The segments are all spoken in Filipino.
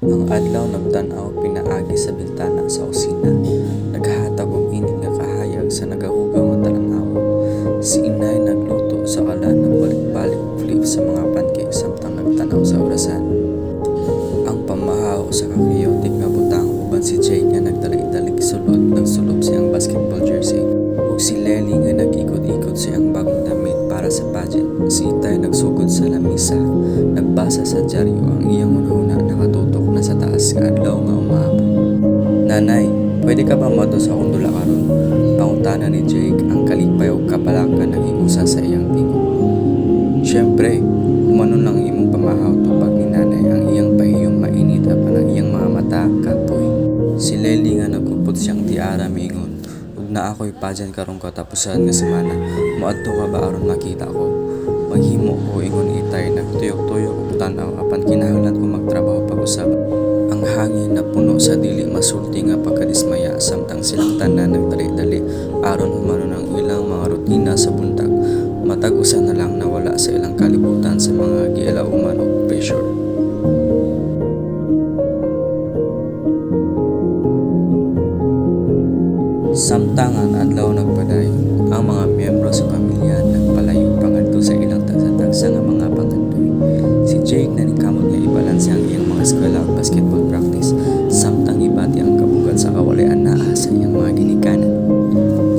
Ang adlaw nagtan-aw pinaagi sa bintana sa kusina. Naghatag og init nga kahayag sa nagahugaw nga talan-awon. Si inay nagluto sa kalan ng balik-balik flip sa mga pancake samtang nagtanaw sa orasan. Ang pamahaw sa kakiyotik nga butang uban si Jake nga nagdalik-dalik sulod nagsulob siyang basketball jersey. Ug si Lely nga nag-ikot-ikot siyang bagong damit para sa pageant. Si Itay nagsugod sa lamisa, nagbasa sa dyaryo ang iyang una-una nakatutok na sa taas nga adlaw nga umahapon. Nanay, pwede ka ba moto sa akong dula karon? Pangutana ni Jake ang kalipay ug kapalakan ng iusa sa iyang tingo. Siyempre, umano lang imong pamahaw tupag ni nanay ang iyang pahiyong mainit apan ang iyang mga mata kapoy. Si Lely nga nagkupot siyang tiara miingon. Na ako'y pageant karong katapusan nga semana, moadto ka ba aron makita ko? Maghimo ko ingon Itay nagtuyok-tuyok og tan-aw apan kinahanglan ko magtrabaho pag-usab. Ang hangin na puno sa dili masulti nga pagkadismaya samtang silang tanan nagdali-dali aron humano ng ilang mga rutina sa buntag. Matag usa na lang nawala sa ilang kalibutan sa mga gialauman og pressure. Samtangan adlaw nagpadayon, ang mga miyembro sa pamilya nagpalayo pangadto sa ilang tagsa-tagsa nga mga pangandoy. Si Jake nanikamot nga ibalanse ang iyang mga eskwela ug basketball practice, samtang ibati ang kabugat sa kawalayan naa sa iyang mga ginikanan.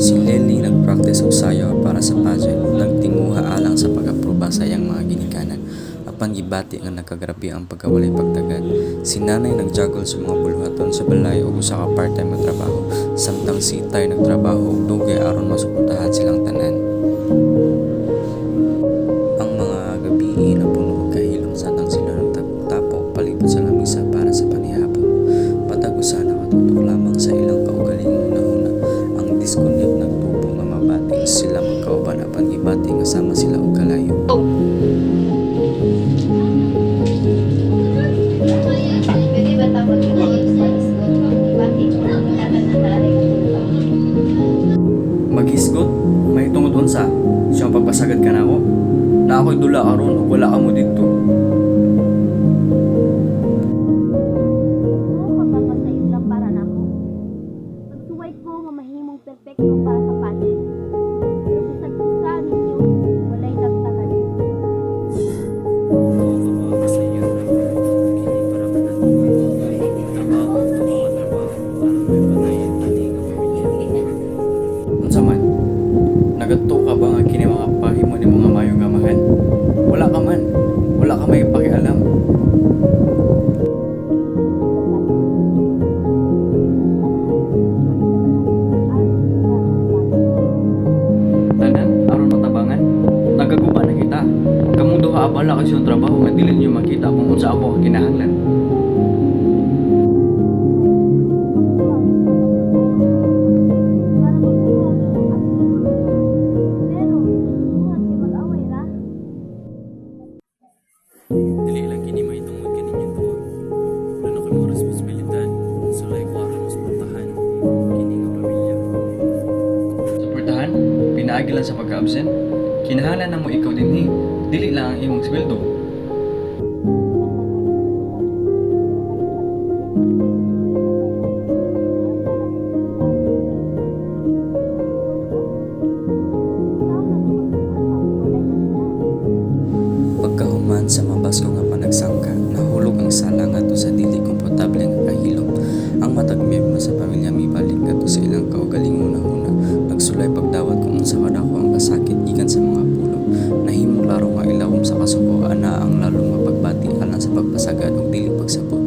Si Lely nagpractice og sayaw para sa pageant ug nagtinguha alang sa pag-aproba sa iyang mga ginikanan. Apan gibati nga nakagrabe ang pagkawalay pagtagad. Si nanay nagjuggle sa mga buluhaton sa balay ug usa ka part-time nga trabaho, samtang si Itay nagtrabaho og dugay aron masuportahan silang tanan. Ang mga gabi napuno og kahilom samtang sila nagtapok palibot sa lamisa para sa panihapon. Patag usa nakatutok lamang sa ilang kaugalingong una-una. Ang disconnect nagtubo nga mabati sila magkauban apan gibati nga sama sila og kalayo. Maghisgot, may tungod unsa. Siyang pagpasagad ka na ako. Na ako'y dula aron ug wala ka mo dito. Magpapasayod lang para nako. Pagsuway ko nga mahimong perpekto para sa pageant. Pero bisag usa ninyo, walay dagtagan. Unsa man? Nagadto ka ba nga kini mga pahimo ni mga mayong gamahan? Wala ka man. Wala ka may pakialam. Tanan aron matabangan. Nagaguba na kita. Kamong duha abala kasi yung trabaho nga dili niyo makita kung unsa ako ang kinahanglan. Dili lang kini mahitungod kaninyo duha. Wala na kamo responsibilidad. Sulay ko aron suportahan kini nga pamilya. Suportahan? Pinaagi lang sa pagka-absent? Kinahanglan na mo ikaw dinhi. Dili lang ang imong sweldo. Pagkahuman sa mabasko nga panagsangka, nahulog ang sala ngadto sa dili komportable nga kahilom. Ang matag miyembro sa pamilya mibalik ngadto sa ilang kaugalingon una. Nagsulay pagdawat kung unsa kadako ang kasakit gikan sa mga pulo. Nahimong laro nga ilawom sa kasuko ana ang lalong mapagbati alang sa pagpasagad ug dili pagsabot.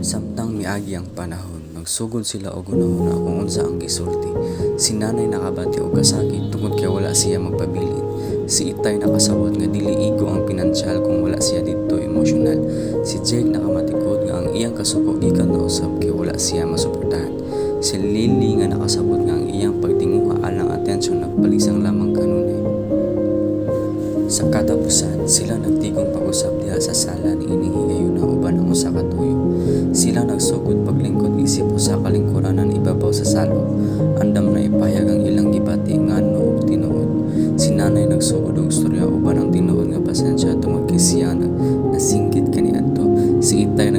Samtang miagi ang panahon, nagsugod sila og una-una kung unsa ang gisulti. Si nanay nakabati og kasakit tungod kay wala siya magpabilin. Si Itay nakasabot nga dili igo ang pinansyal kung wala siya dito emosyonal. Si Jake nakamatikod nga ang iyang kasuko gikan na usab kay wala siya masuportahan. Si Lily nga nakasabot nga ang iyang pagtinguha alang atensyon nagpalisang lamang kanunay. Sa katapusan, sila nagtigong pag-usap diha sa sala ni ining higayuna uban ang usa ka tuyo. Sila nagsugod paglingkod isip usa ka lingkuranan ibabaw sa salop. Andam na ipahayag ang ilang gibati ngano ug tinuod. Si nanay nagsugod og istorya uban ang tinuod nga pasensya tungod kay siya nasinggit kaniadto. Si Itay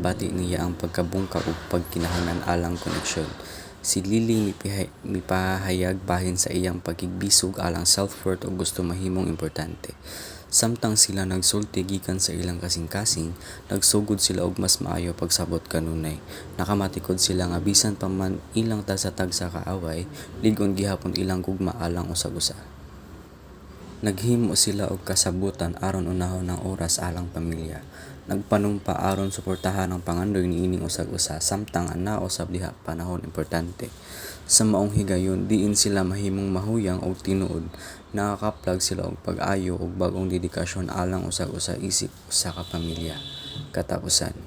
ginabati niya ang pagkabungka ug pagkinahanglan alang koneksyon. Si Lily mipahayag bahin sa iyang pagigbisog alang self-worth ug gusto mahimong importante. Samtang sila nagsulti gikan sa ilang kasing-kasing, nagsugod sila og mas maayo pagsabot kanunay. Nakamatikod sila nga bisan pa man ilang tagsa-tagsa kaaway, lig-on gihapon ilang gugma alang usag-usa. Naghimo sila og kasabutan aron unahon ang oras alang pamilya. Nagpanumpa aron suportahan ang pangandoy niining usag-usa samtang anaa usab diha panahon importante. Sa maong higayon, diin sila mahimong mahuyang og tinuod. Nakakaplag sila og pag-ayo ug bag-ong dedikasyon alang usag-usa isip usa ka pamilya. Katapusan.